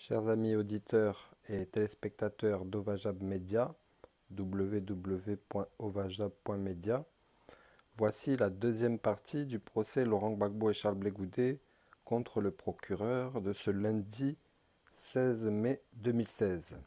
Chers amis auditeurs et téléspectateurs d'Ovajab Media, www.ovajab.media, voici la deuxième partie du procès Laurent Gbagbo et Charles Blé Goudé contre le procureur de ce lundi 16 mai 2016.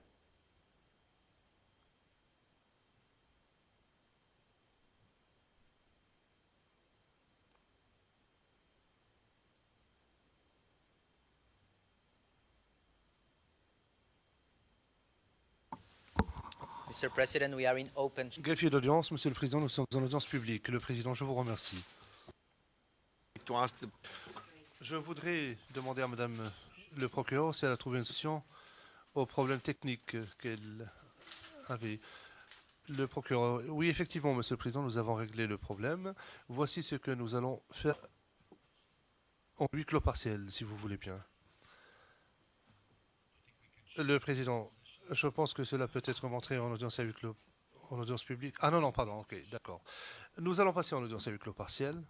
Mr. President, we are in open. Greffier d'audience, Monsieur le Président, nous sommes en audience publique. Le Président, je vous remercie. Je voudrais demander à Madame le procureur si elle a trouvé une solution aux problèmes techniques qu'elle avait. Le procureur, oui, effectivement, Monsieur le Président, nous avons réglé le problème. Voici ce que nous allons faire en huis clos partiel, si vous voulez bien. Le Président, je pense que cela peut être montré en audience à huis clos, en audience publique. Ah non, non, pardon, ok, d'accord. Nous allons passer en audience à huis clos partiel.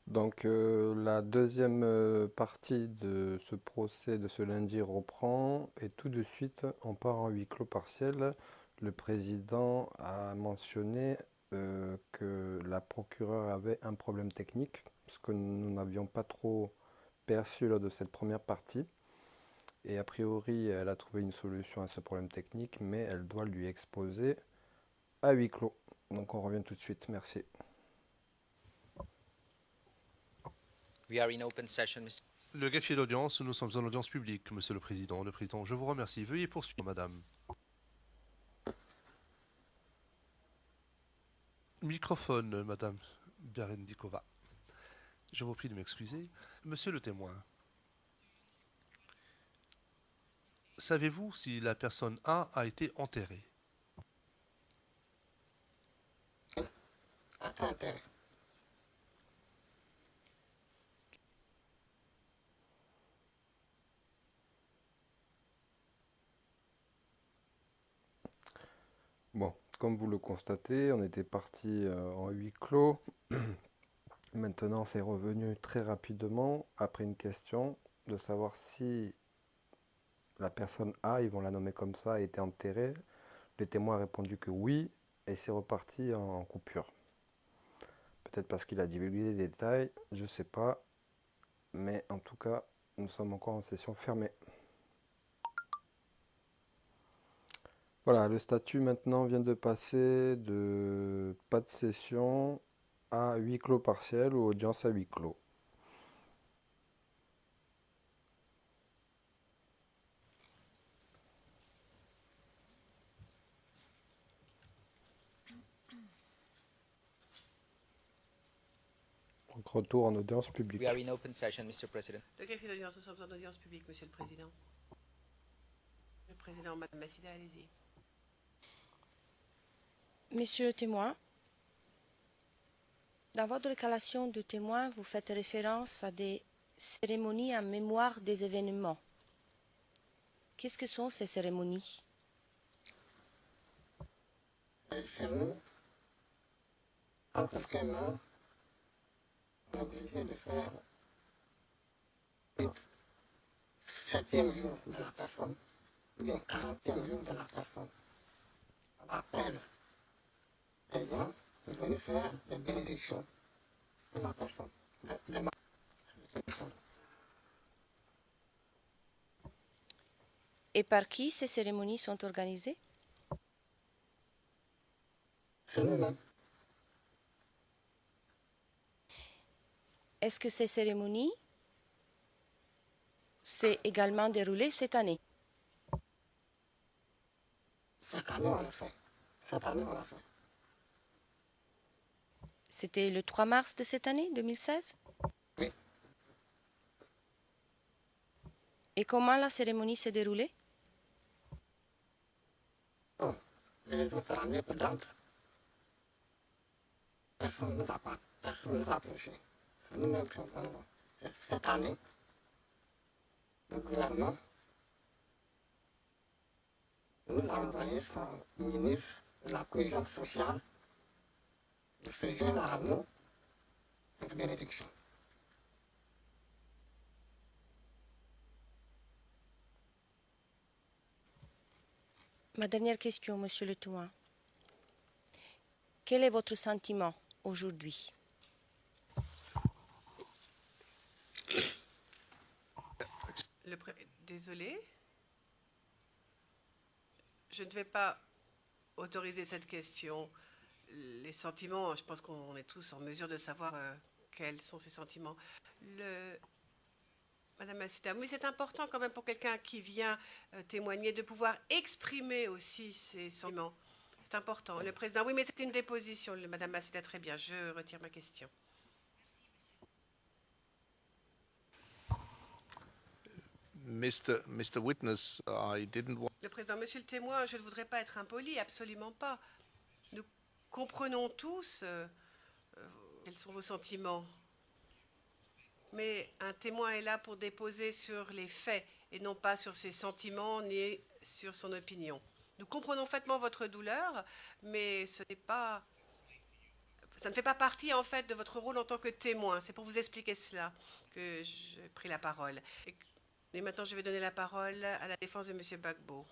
Donc la deuxième partie de ce procès de ce lundi reprend et tout de suite on part en huis clos partiel. Le président a mentionné que la procureure avait un problème technique, ce que nous n'avions pas trop perçu lors de cette première partie. Et a priori elle a trouvé une solution à ce problème technique, mais elle doit lui exposer à huis clos. Donc on revient tout de suite, merci. We are in open session, Mr. Le greffier d'audience, nous sommes en audience publique, Monsieur le Président. Le Président, je vous remercie. Veuillez poursuivre, Madame. Microphone, Madame Biarendikova. Je vous prie de m'excuser. Monsieur le témoin, savez-vous si la personne A été enterrée? Enterrée. Bon, comme vous le constatez, on était parti en huis clos. Maintenant, c'est revenu très rapidement après une question de savoir si la personne A, ils vont la nommer comme ça, a été enterrée. Le témoin a répondu que oui, et c'est reparti en coupure. Peut-être parce qu'il a divulgué des détails, je sais pas. Mais en tout cas, nous sommes encore en session fermée. Voilà, le statut maintenant vient de passer de pas de session à huis clos partiel ou audience à huis clos. Donc retour en audience publique. We are in open session, Mr. President. Le greffier d'audience, nous sommes en audience publique, Monsieur le Président. Le Président, Madame Massida, allez-y. Monsieur le témoin, dans votre déclaration de témoin, vous faites référence à des cérémonies en mémoire des événements. Qu'est-ce que sont ces cérémonies? C'est nous, en quelques mots, on obligé de faire le 7e jour de la personne, ou bien 40e jour de la personne. On appelle les gens pour venir faire des bénédictions pour la personne. Et par qui ces cérémonies sont organisées? C'est nous-mêmes. Est-ce que ces cérémonies s'est également déroulées cette année? Cette année, on l'a fait. Cette année, on l'a fait. C'était le 3 mars de cette année, 2016? Oui. Et comment la cérémonie s'est déroulée? Bon, les autres années pédantes, personne ne va pas, personne ne va toucher. C'est nous-mêmes qui organisons. Cette année, le gouvernement nous a envoyé son ministre la cohésion sociale de ces jeunes hameaux de bénédiction. Ma dernière question, Monsieur le témoin. Quel est votre sentiment aujourd'hui? Désolé. Je ne vais pas autoriser cette question. Les sentiments, je pense qu'on est tous en mesure de savoir quels sont ces sentiments. Madame Massida, oui, c'est important quand même pour quelqu'un qui vient témoigner de pouvoir exprimer aussi ses sentiments. C'est important. Le président, oui, mais c'est une déposition, Madame Massida, très bien. Je retire ma question. Mr. Witness, I didn't want. Le président, monsieur le témoin, je ne voudrais pas être impoli, absolument pas. Nous comprenons tous quels sont vos sentiments. Mais un témoin est là pour déposer sur les faits et non pas sur ses sentiments ni sur son opinion. Nous comprenons parfaitement votre douleur, mais ça ne fait pas partie en fait de votre rôle en tant que témoin. C'est pour vous expliquer cela que j'ai pris la parole. Et maintenant, je vais donner la parole à la défense de M. Gbagbo.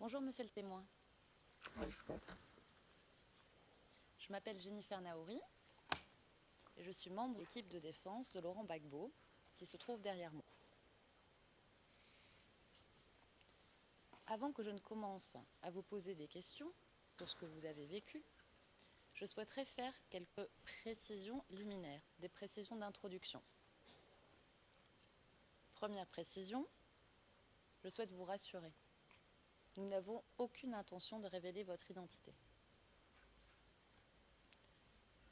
Bonjour Monsieur le témoin. Je m'appelle Jennifer Naouri et je suis membre de l'équipe de défense de Laurent Gbagbo qui se trouve derrière moi. Avant que je ne commence à vous poser des questions sur ce que vous avez vécu, je souhaiterais faire quelques précisions liminaires, des précisions d'introduction. Première précision, je souhaite vous rassurer. Nous n'avons aucune intention de révéler votre identité.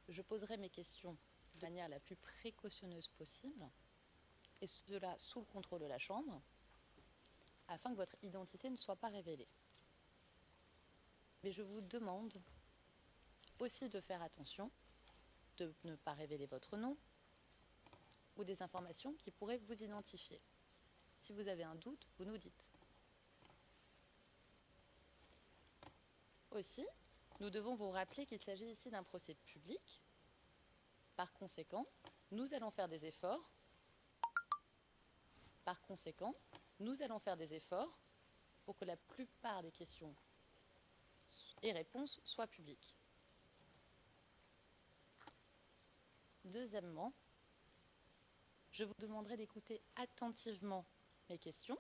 Je poserai mes questions de manière la plus précautionneuse possible, et cela sous le contrôle de la Chambre, afin que votre identité ne soit pas révélée. Mais je vous demande aussi de faire attention, de ne pas révéler votre nom ou des informations qui pourraient vous identifier. Si vous avez un doute, vous nous dites. Aussi, nous devons vous rappeler qu'il s'agit ici d'un procès public. Par conséquent, nous allons faire des efforts. Pour que la plupart des questions et réponses soient publiques. Deuxièmement, je vous demanderai d'écouter attentivement mes questions,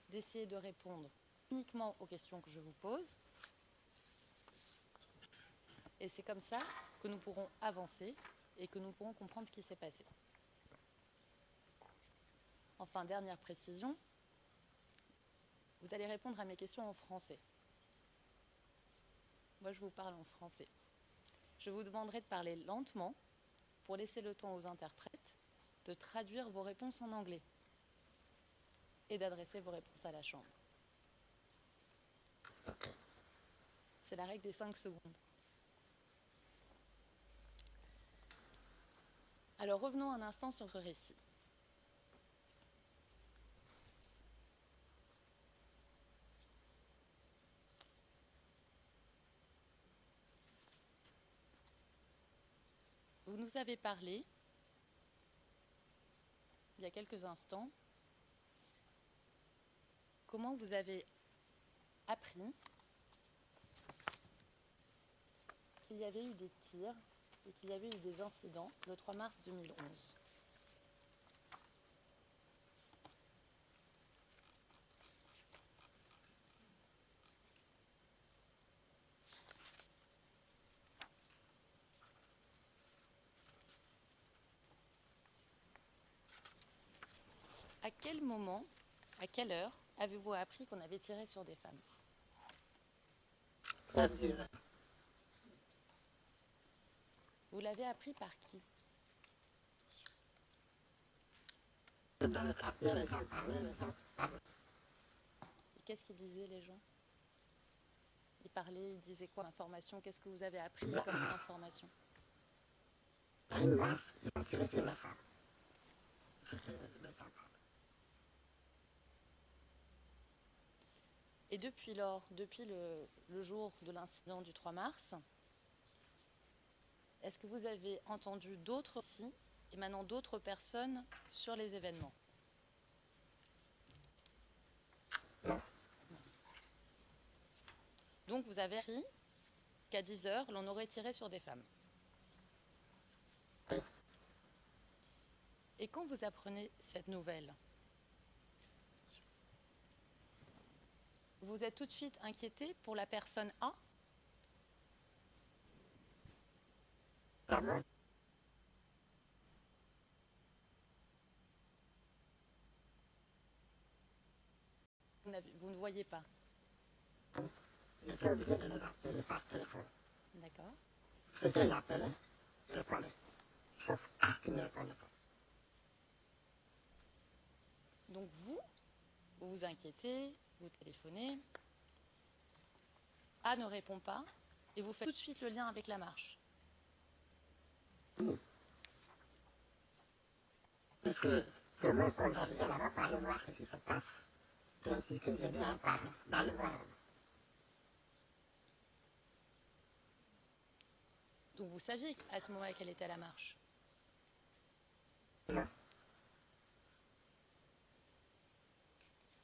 d'essayer de répondre uniquement aux questions que je vous pose. Et c'est comme ça que nous pourrons avancer et que nous pourrons comprendre ce qui s'est passé. Enfin, dernière précision, vous allez répondre à mes questions en français. Moi, je vous parle en français. Je vous demanderai de parler lentement pour laisser le temps aux interprètes de traduire vos réponses en anglais et d'adresser vos réponses à la Chambre. C'est la règle des 5 secondes. Alors revenons un instant sur le récit. Vous nous avez parlé, il y a quelques instants, comment vous avez appris qu'il y avait eu des tirs et qu'il y avait eu des incidents le 3 mars 2011. À quel moment, à quelle heure, avez-vous appris qu'on avait tiré sur des femmes? Vers 10 heures. Vous l'avez appris par qui? Dans le quartier, les gens parlaient, les gens parlaient. Et qu'est-ce qu'ils disaient les gens? Ils parlaient, ils disaient quoi information? Qu'est-ce que vous avez appris comme information? Il y a une marche, ils ont tiré sur la femme. C'était les gens parlaient. Et depuis lors, depuis le jour de l'incident du 3 mars, est-ce que vous avez entendu d'autres récits émanant d'autres personnes sur les événements? Non. Donc vous avez appris qu'à 10 heures, l'on aurait tiré sur des femmes. Oui. Et quand vous apprenez cette nouvelle, vous êtes tout de suite inquiété pour la personne A? D'abord, Vous ne voyez pas. j'étais obligé de les appeler par téléphone. D'accord. Ce que j'appelais, je répondais. Sauf A qui ne répondait pas. Donc vous vous inquiétez, vous téléphonez. A ne répond pas et vous faites tout de suite le lien avec la marche. Puisque pour moi, quand j'arrive là-bas pour aller voir ce qui se passe, c'est ainsi que j'ai dit à un parent d'aller voir là-bas. Donc vous saviez à ce moment-là qu'elle était à la marche. Non.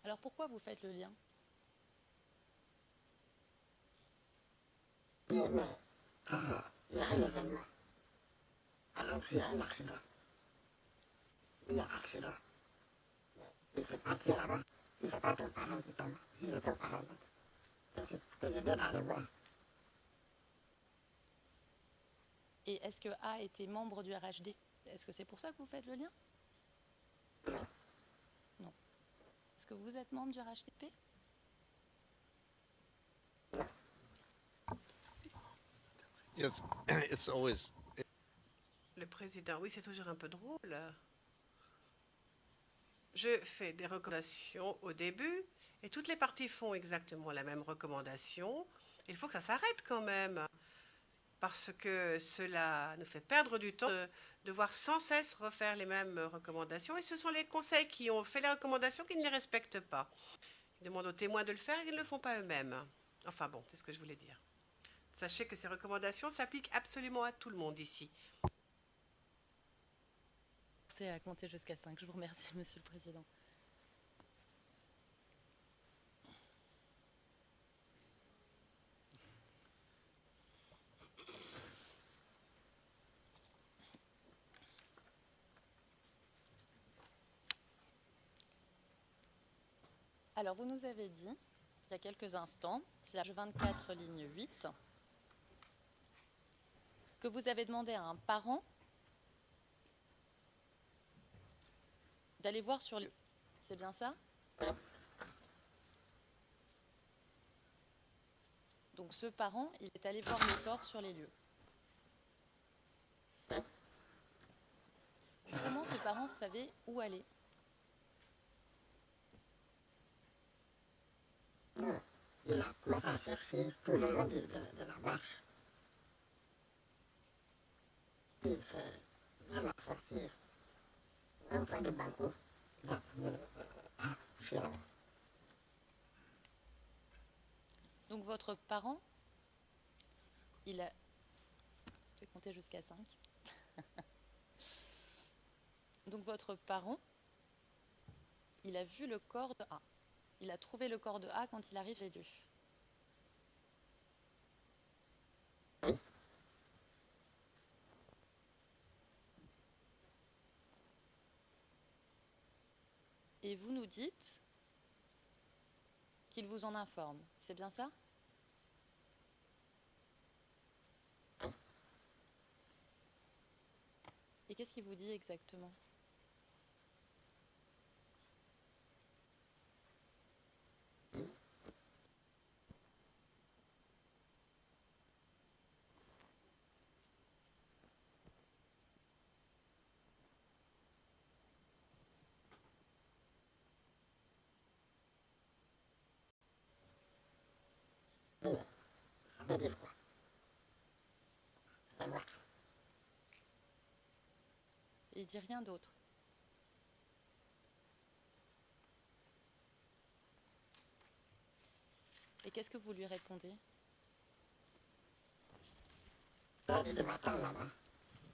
Alors pourquoi vous faites le lien? Oui, mais il y a un événement. Alors s'il y a un accident, il y a un accident. Il ne faut pas qu'il y ait là-bas. Si ce n'est pas ton parent qui tombe, si c'est ton parent, c'est ce que je dois aller voir. Et est-ce que A était membre du RHD? Est-ce que c'est pour ça que vous faites le lien? Non. Est-ce que vous êtes membre du RHDP? Yes, it's always. Le président, oui, c'est toujours un peu drôle. Je fais des recommandations au début et toutes les parties font exactement la même recommandation. Il faut que ça s'arrête quand même parce que cela nous fait perdre du temps de devoir sans cesse refaire les mêmes recommandations et ce sont les conseils qui ont fait les recommandations qui ne les respectent pas. Ils demandent aux témoins de le faire et ils ne le font pas eux-mêmes. Enfin bon, c'est ce que je voulais dire. Sachez que ces recommandations s'appliquent absolument à tout le monde ici. C'est à compter jusqu'à 5. Je vous remercie, Monsieur le Président. Alors, vous nous avez dit, il y a quelques instants, c'est page 24, ligne 8, que vous avez demandé à un parent d'aller voir sur les lieux. C'est bien ça? Donc ce parent, il est allé voir le corps sur les lieux. Comment ce parent savait où aller? Il a commencé à chercher tout le long de la marche. Il s'est même sorti un point de banco. Il a trouvé un coucher là-bas. Donc votre parent, il a... Je vais compter jusqu'à 5. Donc votre parent, il a vu le corps de A. Il a trouvé le corps de A quand il arrive chez lui. Et vous nous dites qu'il vous en informe. C'est bien ça? Et qu'est-ce qu'il vous dit exactement? veut dire quoi? La meurtre. Et il dit rien d'autre. Et qu'est-ce que vous lui répondez? Lundi de matin, maman,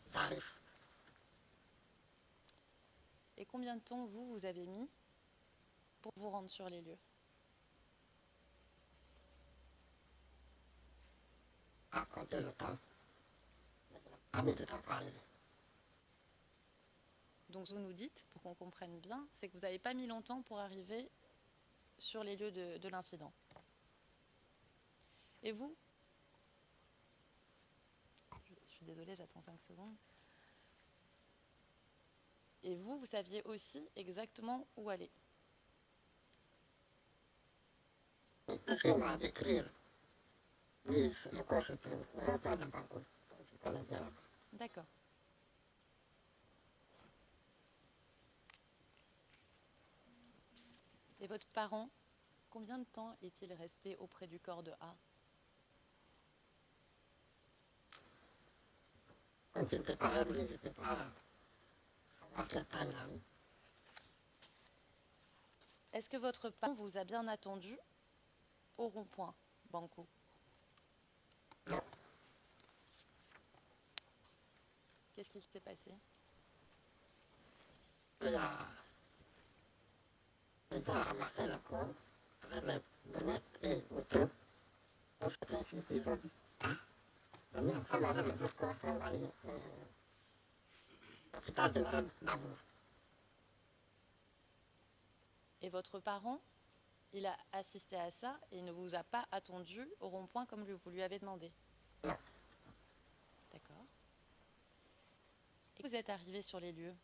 ça arrive. Et combien de temps vous avez mis pour vous rendre sur les lieux? À compter le temps. Mais ça n'a pas mis de temps pour arriver. Donc vous nous dites, pour qu'on comprenne bien, c'est que vous n'avez pas mis longtemps pour arriver sur les lieux de l'incident. Et vous? Je suis désolée, j'attends 5 secondes. Et vous saviez aussi exactement où aller. Parce qu'il m'a décrit, oui, le corps se trouve au rond-point de Bangkok. Je connais bien là-bas. D'accord. Et votre parent, combien de temps est-il resté auprès du corps de A? Comme j'étais pas réveillé, je ne peux pas savoir quel temps il a eu. Est-ce que votre parent vous a bien attendu au rond-point Banco? Non, Qu'est-ce qui s'est passé? il a déjà ramassé le corps avec les lunettes et le tout. Et c'est ainsi qu'ils ont dit, ah, j'ai mis ensemble avec les autres corps pour envoyer l'hôpital général d'Amour. Et votre parent, il a assisté à ça et il ne vous a pas attendu au rond-point comme vous lui avez demandé? Non, D'accord. Et vous êtes arrivé sur les lieux.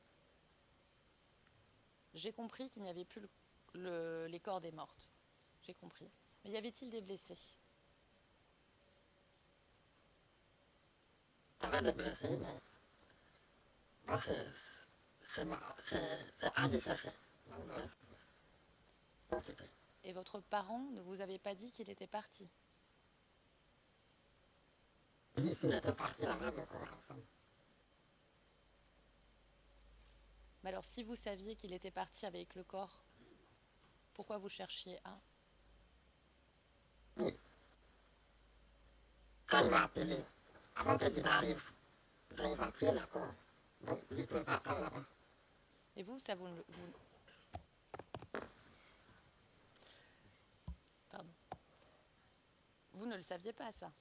J'ai compris qu'il n'y avait plus les corps des mortes. J'ai compris. Mais y avait-il des blessés? il y avait des blessés, mais moi, c'est assez cherché. Donc, le reste, c'est occupé. Et votre parent ne vous avait pas dit qu'il était parti? Il dit s'il était parti là-bas, le corps ensemble. Mais alors, si vous saviez qu'il était parti avec le corps, pourquoi vous cherchiez A? Oui. Quand il m'a appelé, avant que j'y arrive, j'ai évacué le corps. Donc, il ne pouvait pas attendre là-bas. Et vous, ça Pardon. Vous ne le saviez pas, ça?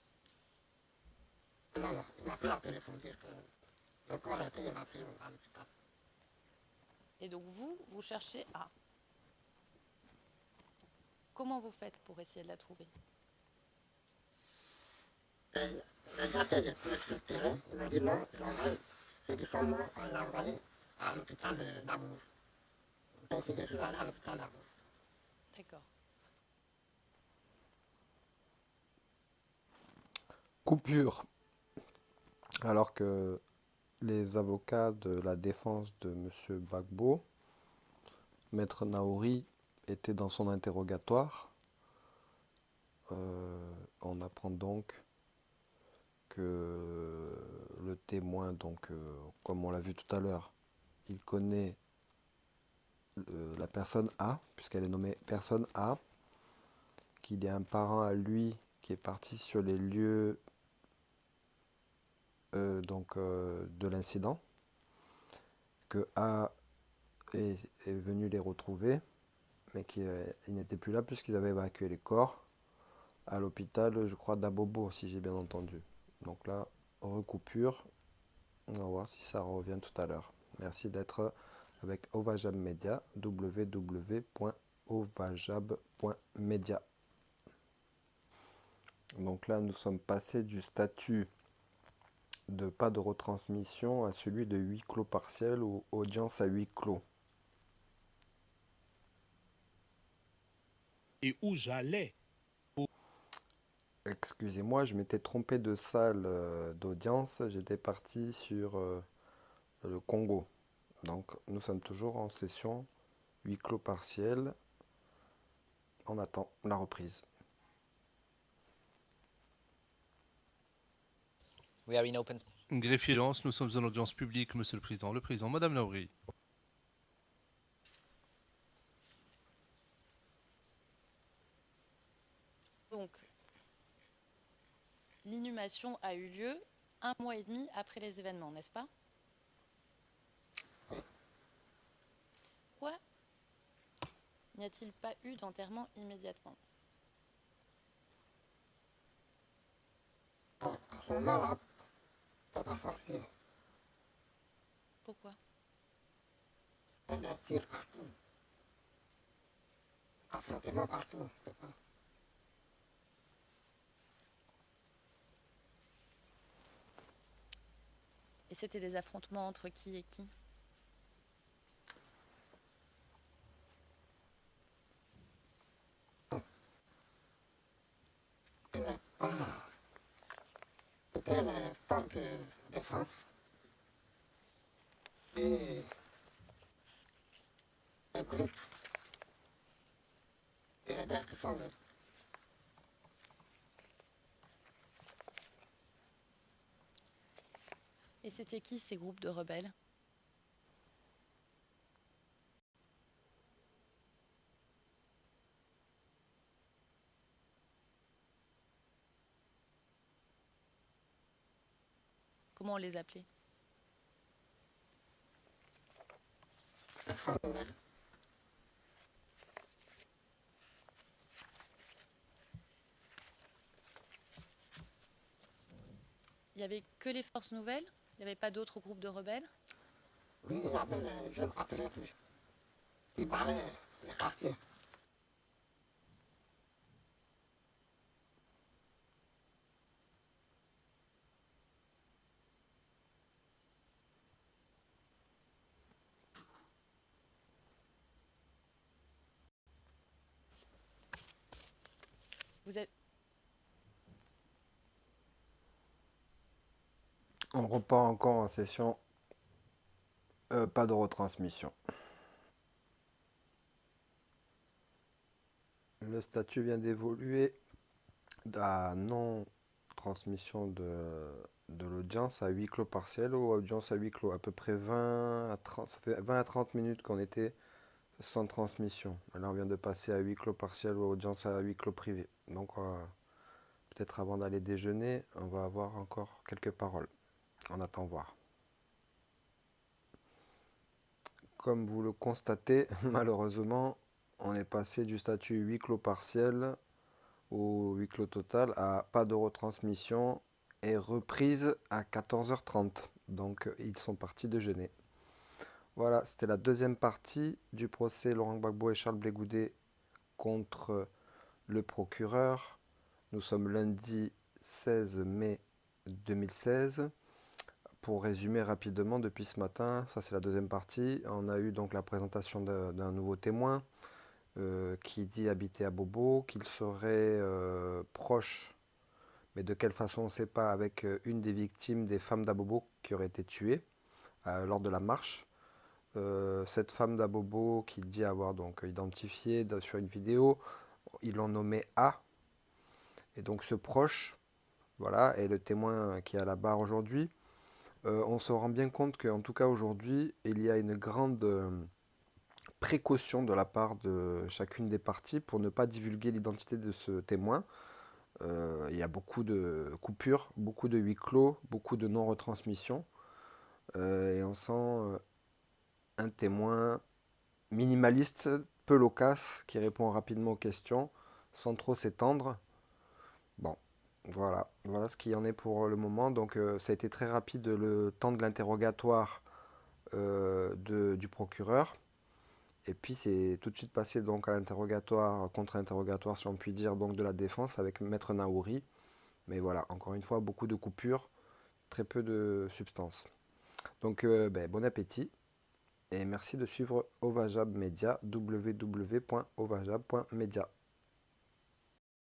Non, non, il m'a plus appelé pour dire que le corps a été évacué à l'hôpital. Et donc vous cherchez A. Comment vous faites pour essayer de la trouver? Et les gens que j'ai pris sur le terrain, ils m'ont dit non, ceux qui sont morts, on l'a envoyé à l'hôpital d'Amour. Ainsi que je suis allé à l'hôpital d'Amour. D'accord. Coupure. Alors que les avocats de la défense de M. Gbagbo, Maître Naouri, étaient dans son interrogatoire. On apprend donc que le témoin, donc, comme on l'a vu tout à l'heure, il connaît la personne A, puisqu'elle est nommée personne A, qu'il y a un parent à lui qui est parti sur les lieux de l'incident, que A est venu les retrouver, mais qu'il n'était plus là puisqu'ils avaient évacué les corps à l'hôpital, je crois, d'Abobo, si j'ai bien entendu. Donc là, recoupure. On va voir si ça revient tout à l'heure. Merci d'être avec Ovajab Media, www.ovajab.media. Donc là, nous sommes passés du statut de pas de retransmission à celui de huis clos partiel ou audience à huis clos. Et où j'allais. Excusez-moi, je m'étais trompé de salle d'audience. J'étais parti sur le Congo. Donc nous sommes toujours en session huis clos partiel. On attend la reprise. We are in open. Greffier Lance, nous sommes en audience publique, Monsieur le Président. Le Président, Madame Naouri. Donc, l'inhumation a eu lieu 1 mois et demi après les événements, n'est-ce pas? Pourquoi n'y a-t-il pas eu d'enterrement immédiatement? À ce moment-là, je ne peux pas sortir. Pourquoi? Il y a des tirs partout. Affrontement partout, je ne peux pas. Et c'était des affrontements entre qui et qui? C'était les forces de défense et le groupe et les rebelles qui sont venus. Et c'était qui ces groupes de rebelles? Comment on les appelait? Les forces nouvelles. Il n'y avait que les forces nouvelles? Il n'y avait pas d'autres groupes de rebelles? Oui, il y avait les jeunes patriotes qui barraient les quartiers. Vous avez... On repart encore en session. Pas de retransmission. Le statut vient d'évoluer à non-transmission de l'audience à huis clos partiel ou audience à huis clos. À peu près 20 à 30, ça fait 20 à 30 minutes qu'on était sans transmission. Là, on vient de passer à huis clos partiel ou audience à huis clos privé. Donc, peut-être avant d'aller déjeuner, on va avoir encore quelques paroles. On attend voir. Comme vous le constatez, malheureusement, on est passé du statut huis clos partiel au huis clos total à pas de retransmission et reprise à 14h30. Donc, ils sont partis déjeuner. Voilà, c'était la deuxième partie du procès Laurent Gbagbo et Charles Blé Goudet contre le procureur. Nous sommes lundi 16 mai 2016. Pour résumer rapidement, depuis ce matin, ça c'est la deuxième partie, on a eu donc la présentation d'un nouveau témoin qui dit habiter à Bobo, qu'il serait proche, mais de quelle façon on ne sait pas, avec une des victimes des femmes d'Abobo qui aurait été tuée lors de la marche. Cette femme d'Abobo qu'il dit avoir donc identifiée sur une vidéo, ils l'ont nommé A. Et donc ce proche, voilà, est le témoin qui est à la barre aujourd'hui. On se rend bien compte qu'en tout cas aujourd'hui, il y a une grande précaution de la part de chacune des parties pour ne pas divulguer l'identité de ce témoin. Il y a beaucoup de coupures, beaucoup de huis clos, beaucoup de non-retransmission. Et on sent un témoin minimaliste, peu loquace, qui répond rapidement aux questions, sans trop s'étendre. Bon, voilà ce qu'il y en est pour le moment. Donc ça a été très rapide le temps de l'interrogatoire du procureur. Et puis c'est tout de suite passé donc à l'interrogatoire, contre-interrogatoire si on peut dire, donc de la défense avec Maître Naouri. Mais voilà, encore une fois, beaucoup de coupures, très peu de substance. Donc bon appétit et merci de suivre Ovajab Media, www.ovajab.media.